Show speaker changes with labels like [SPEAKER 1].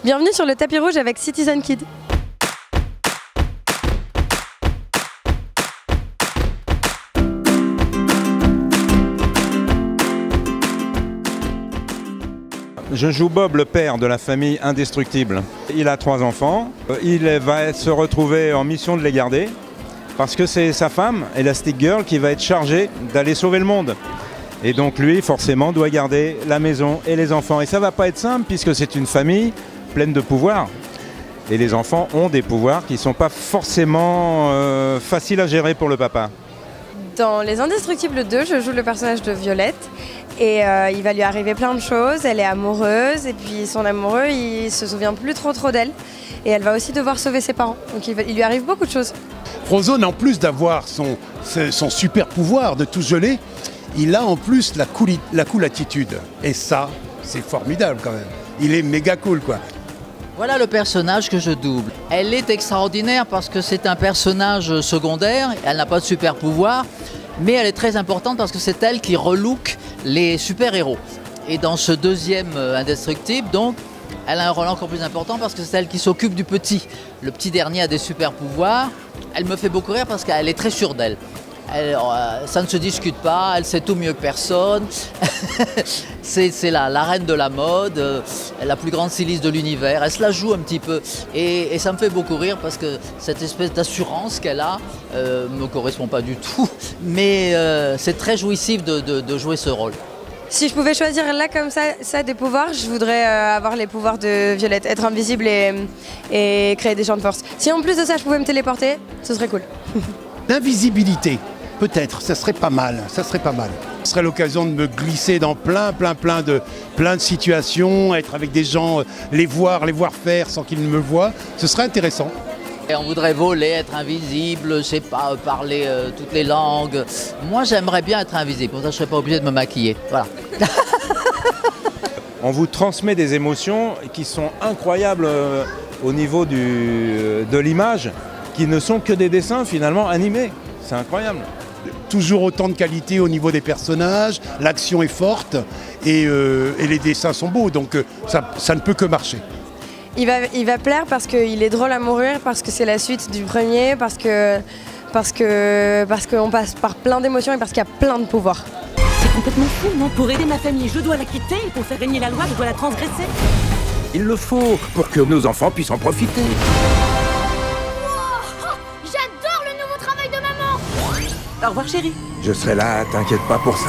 [SPEAKER 1] Bienvenue sur le tapis rouge avec Citizen Kid.
[SPEAKER 2] Je joue Bob, le père de la famille indestructible. Il a 3 enfants. Il va se retrouver en mission de les garder parce que c'est sa femme, Elastic Girl, qui va être chargée d'aller sauver le monde. Et donc lui, forcément, doit garder la maison et les enfants. Et ça va pas être simple puisque c'est une famille pleine de pouvoirs. Et les enfants ont des pouvoirs qui ne sont pas forcément faciles à gérer pour le papa.
[SPEAKER 1] Dans Les Indestructibles 2, je joue le personnage de Violette et il va lui arriver plein de choses. Elle est amoureuse et puis son amoureux, il se souvient plus trop d'elle. Et elle va aussi devoir sauver ses parents. Donc il lui arrive beaucoup de choses.
[SPEAKER 3] Frozone, en plus d'avoir son super pouvoir de tout geler, il a en plus la cool attitude. Et ça, c'est formidable quand même. Il est méga cool, quoi.
[SPEAKER 4] Voilà le personnage que je double. Elle est extraordinaire parce que c'est un personnage secondaire, elle n'a pas de super pouvoir, mais elle est très importante parce que c'est elle qui relook les super-héros. Et dans ce deuxième Indestructible, donc, elle a un rôle encore plus important parce que c'est elle qui s'occupe du petit. Le petit dernier a des super-pouvoirs. Elle me fait beaucoup rire parce qu'elle est très sûre d'elle. Ça ne se discute pas, elle sait tout mieux que personne. c'est la reine de la mode, la plus grande styliste de l'univers. Elle se la joue un petit peu et ça me fait beaucoup rire parce que cette espèce d'assurance qu'elle a ne me correspond pas du tout. Mais c'est très jouissif de jouer ce rôle.
[SPEAKER 1] Si je pouvais choisir là comme ça des pouvoirs, je voudrais avoir les pouvoirs de Violette, être invisible et créer des champs de force. Si en plus de ça je pouvais me téléporter, ce serait cool.
[SPEAKER 3] D'invisibilité, peut-être, ça serait pas mal, Ce serait l'occasion de me glisser dans plein de situations, être avec des gens, les voir faire sans qu'ils ne me voient, ce serait intéressant.
[SPEAKER 4] Et on voudrait voler, être invisible, je sais pas, parler toutes les langues. Moi j'aimerais bien être invisible, pour ça je serais pas obligé de me maquiller. Voilà.
[SPEAKER 2] On vous transmet des émotions qui sont incroyables au niveau de l'image, qui ne sont que des dessins finalement animés. C'est incroyable.
[SPEAKER 3] Toujours autant de qualité au niveau des personnages, l'action est forte et les dessins sont beaux, donc ça ne peut que marcher.
[SPEAKER 1] Il va plaire parce qu'il est drôle à mourir, parce que c'est la suite du premier, parce qu'on passe par plein d'émotions et parce qu'il y a plein de pouvoirs.
[SPEAKER 5] C'est complètement fou, non? Pour aider ma famille, je dois la quitter. Pour faire régner la loi, je dois la transgresser.
[SPEAKER 6] Il le faut pour que nos enfants puissent en profiter.
[SPEAKER 5] Au revoir, chérie.
[SPEAKER 6] Je serai là, t'inquiète pas pour ça.